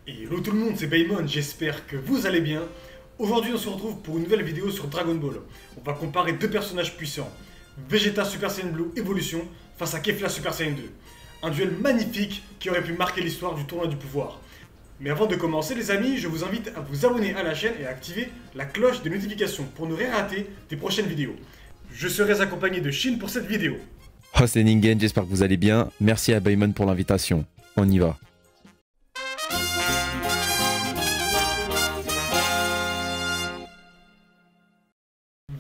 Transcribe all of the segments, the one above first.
Et hello tout le monde, c'est Baymon, j'espère que vous allez bien. Aujourd'hui on se retrouve pour une nouvelle vidéo sur Dragon Ball. On va comparer deux personnages puissants, Vegeta Super Saiyan Blue Evolution face à Kefla Super Saiyan 2. Un duel magnifique qui aurait pu marquer l'histoire du tournoi du pouvoir. Mais avant de commencer les amis, je vous invite à vous abonner à la chaîne et à activer la cloche des notifications pour ne rien rater des prochaines vidéos. Je serai accompagné de Shin pour cette vidéo. Oh c'est Ningen, j'espère que vous allez bien. Merci à Baymon pour l'invitation. On y va.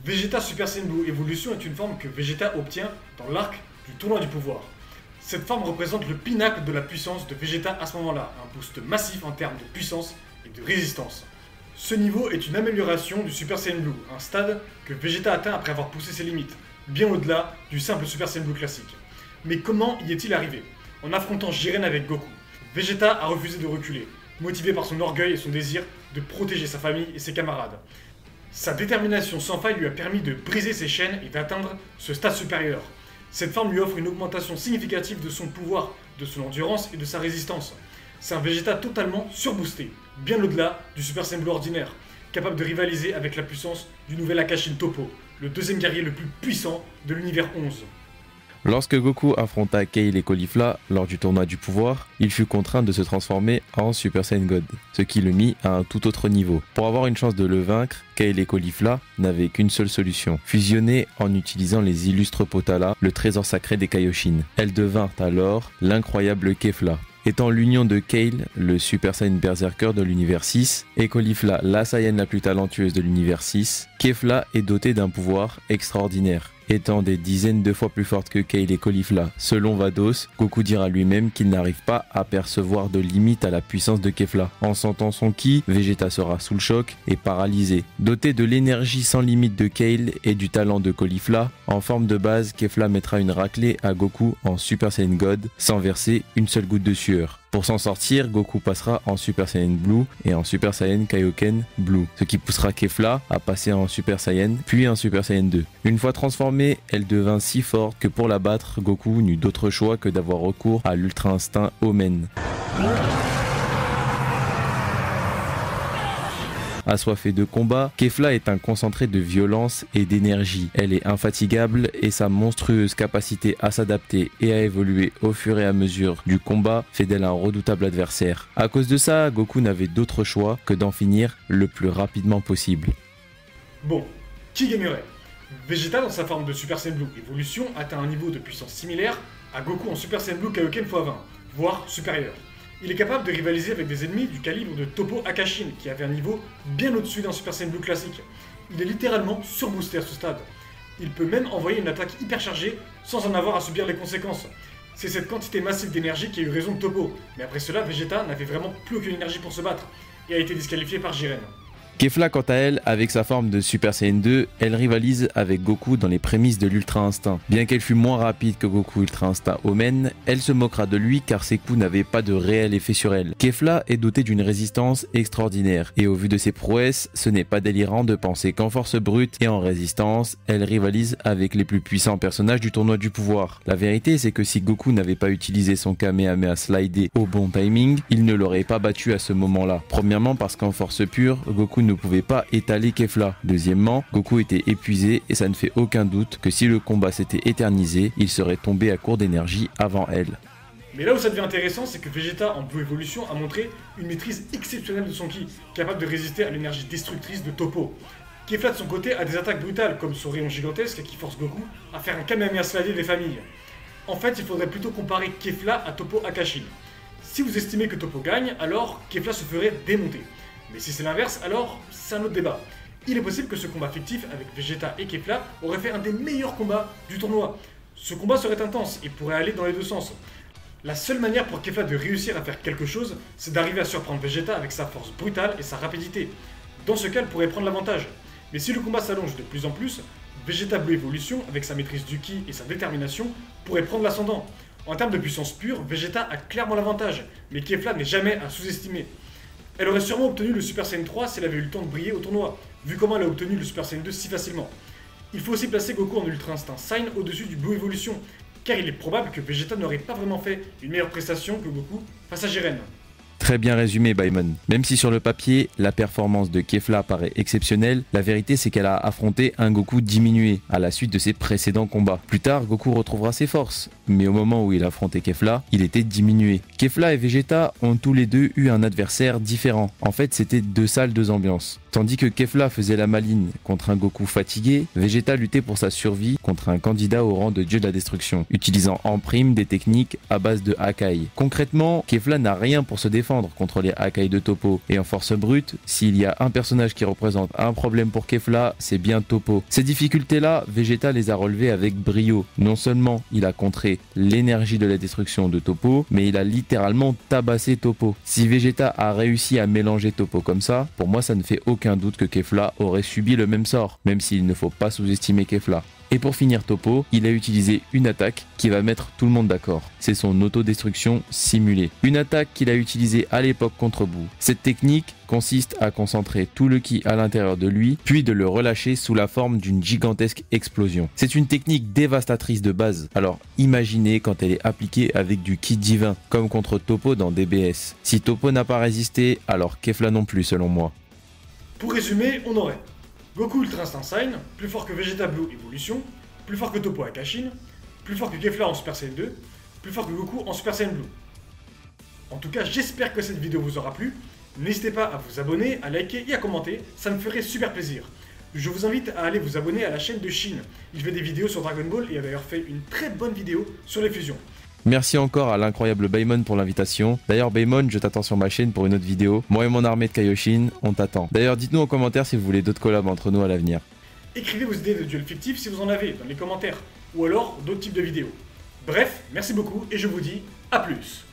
Vegeta Super Saiyan Blue Evolution est une forme que Vegeta obtient dans l'arc du tournoi du pouvoir. Cette forme représente le pinacle de la puissance de Vegeta à ce moment-là, un boost massif en termes de puissance et de résistance. Ce niveau est une amélioration du Super Saiyan Blue, un stade que Vegeta atteint après avoir poussé ses limites, bien au-delà du simple Super Saiyan Blue classique. Mais comment y est-il arrivé? En affrontant Jiren avec Goku, Vegeta a refusé de reculer, motivé par son orgueil et son désir de protéger sa famille et ses camarades. Sa détermination sans faille lui a permis de briser ses chaînes et d'atteindre ce stade supérieur. Cette forme lui offre une augmentation significative de son pouvoir, de son endurance et de sa résistance. C'est un Vegeta totalement surboosté, bien au-delà du Super Saiyan Blue ordinaire, capable de rivaliser avec la puissance du nouvel Akashin Toppo, le deuxième guerrier le plus puissant de l'univers 11. Lorsque Goku affronta Kale et Caulifla lors du tournoi du pouvoir, il fut contraint de se transformer en Super Saiyan God, ce qui le mit à un tout autre niveau. Pour avoir une chance de le vaincre, Kale et Caulifla n'avaient qu'une seule solution, fusionner en utilisant les illustres Potala, le trésor sacré des Kaioshin. Elles devinrent alors l'incroyable Kefla. Étant l'union de Kale, le Super Saiyan Berserker de l'univers 6, et Caulifla, la Saiyan la plus talentueuse de l'univers 6, Kefla est dotée d'un pouvoir extraordinaire. Étant des dizaines de fois plus forte que Kale et Caulifla, selon Vados, Goku dira lui-même qu'il n'arrive pas à percevoir de limite à la puissance de Kefla. En sentant son ki, Vegeta sera sous le choc et paralysé. Doté de l'énergie sans limite de Kale et du talent de Caulifla, en forme de base, Kefla mettra une raclée à Goku en Super Saiyan God sans verser une seule goutte de sueur. Pour s'en sortir, Goku passera en Super Saiyan Blue et en Super Saiyan Kaioken Blue, ce qui poussera Kefla à passer en Super Saiyan, puis en Super Saiyan 2. Une fois transformée, elle devint si forte que pour la battre, Goku n'eut d'autre choix que d'avoir recours à l'Ultra Instinct Omen. Assoiffée de combat, Kefla est un concentré de violence et d'énergie. Elle est infatigable et sa monstrueuse capacité à s'adapter et à évoluer au fur et à mesure du combat fait d'elle un redoutable adversaire. À cause de ça, Goku n'avait d'autre choix que d'en finir le plus rapidement possible. Bon, qui gagnerait? Vegeta dans sa forme de Super Saiyan Blue Evolution atteint un niveau de puissance similaire à Goku en Super Saiyan Blue Kaioken x20, voire supérieur. Il est capable de rivaliser avec des ennemis du calibre de Toppo Akashin, qui avait un niveau bien au-dessus d'un Super Saiyan Blue classique. Il est littéralement surboosté à ce stade. Il peut même envoyer une attaque hyper chargée sans en avoir à subir les conséquences. C'est cette quantité massive d'énergie qui a eu raison de Toppo, mais après cela, Vegeta n'avait vraiment plus aucune énergie pour se battre, et a été disqualifié par Jiren. Kefla quant à elle, avec sa forme de Super Saiyan 2, elle rivalise avec Goku dans les prémices de l'Ultra Instinct. Bien qu'elle fût moins rapide que Goku Ultra Instinct Omen, elle se moquera de lui car ses coups n'avaient pas de réel effet sur elle. Kefla est dotée d'une résistance extraordinaire, et au vu de ses prouesses, ce n'est pas délirant de penser qu'en force brute et en résistance, elle rivalise avec les plus puissants personnages du tournoi du pouvoir. La vérité c'est que si Goku n'avait pas utilisé son Kamehameha slidé au bon timing, il ne l'aurait pas battu à ce moment-là. Premièrement parce qu'en force pure, Goku ne pouvait pas étaler Kefla. Deuxièmement, Goku était épuisé et ça ne fait aucun doute que si le combat s'était éternisé, il serait tombé à court d'énergie avant elle. Mais là où ça devient intéressant, c'est que Vegeta en Blue Evolution a montré une maîtrise exceptionnelle de son ki, capable de résister à l'énergie destructrice de Toppo. Kefla de son côté a des attaques brutales comme son rayon gigantesque qui force Goku à faire un Kamehameha slidé des familles. En fait, il faudrait plutôt comparer Kefla à Toppo Akashin. Si vous estimez que Toppo gagne, alors Kefla se ferait démonter. Mais si c'est l'inverse, alors c'est un autre débat. Il est possible que ce combat fictif avec Vegeta et Kefla aurait fait un des meilleurs combats du tournoi. Ce combat serait intense et pourrait aller dans les deux sens. La seule manière pour Kefla de réussir à faire quelque chose, c'est d'arriver à surprendre Vegeta avec sa force brutale et sa rapidité. Dans ce cas, elle pourrait prendre l'avantage. Mais si le combat s'allonge de plus en plus, Vegeta Blue Evolution, avec sa maîtrise du ki et sa détermination, pourrait prendre l'ascendant. En termes de puissance pure, Vegeta a clairement l'avantage, mais Kefla n'est jamais à sous-estimer. Elle aurait sûrement obtenu le Super Saiyan 3 si elle avait eu le temps de briller au tournoi, vu comment elle a obtenu le Super Saiyan 2 si facilement. Il faut aussi placer Goku en Ultra Instinct Sign au-dessus du Blue Evolution, car il est probable que Vegeta n'aurait pas vraiment fait une meilleure prestation que Goku face à Jiren. Très bien résumé Baimon. Même si sur le papier, la performance de Kefla paraît exceptionnelle, la vérité c'est qu'elle a affronté un Goku diminué à la suite de ses précédents combats. Plus tard, Goku retrouvera ses forces, mais au moment où il affrontait Kefla, il était diminué. Kefla et Vegeta ont tous les deux eu un adversaire différent. En fait, c'était deux salles, deux ambiances. Tandis que Kefla faisait la maline contre un Goku fatigué, Vegeta luttait pour sa survie contre un candidat au rang de dieu de la destruction, utilisant en prime des techniques à base de Hakai. Concrètement, Kefla n'a rien pour se défendre contre les Hakai de Toppo, et en force brute, s'il y a un personnage qui représente un problème pour Kefla, c'est bien Toppo. Ces difficultés-là, Vegeta les a relevées avec brio. Non seulement il a contré l'énergie de la destruction de Toppo, mais il a littéralement tabassé Toppo. Si Vegeta a réussi à mélanger Toppo comme ça, pour moi ça ne fait aucun doute que Kefla aurait subi le même sort, même s'il ne faut pas sous-estimer Kefla. Et pour finir Toppo, il a utilisé une attaque qui va mettre tout le monde d'accord. C'est son autodestruction simulée. Une attaque qu'il a utilisée à l'époque contre Boo. Cette technique consiste à concentrer tout le ki à l'intérieur de lui, puis de le relâcher sous la forme d'une gigantesque explosion. C'est une technique dévastatrice de base, alors imaginez quand elle est appliquée avec du ki divin, comme contre Toppo dans DBS. Si Toppo n'a pas résisté, alors Kefla non plus selon moi. Pour résumer, on aurait Goku Ultra Instinct Sign, plus fort que Vegeta Blue Evolution, plus fort que Toppo Akashin, plus fort que Kefla en Super Saiyan 2, plus fort que Goku en Super Saiyan Blue. En tout cas, j'espère que cette vidéo vous aura plu. N'hésitez pas à vous abonner, à liker et à commenter, ça me ferait super plaisir. Je vous invite à aller vous abonner à la chaîne de Shin. Il fait des vidéos sur Dragon Ball et a d'ailleurs fait une très bonne vidéo sur les fusions. Merci encore à l'incroyable Baimon pour l'invitation. D'ailleurs Baimon, je t'attends sur ma chaîne pour une autre vidéo. Moi et mon armée de Kaioshin, on t'attend. D'ailleurs dites-nous en commentaire si vous voulez d'autres collabs entre nous à l'avenir. Écrivez vos idées de duels fictifs si vous en avez dans les commentaires, ou alors d'autres types de vidéos. Bref, merci beaucoup et je vous dis à plus.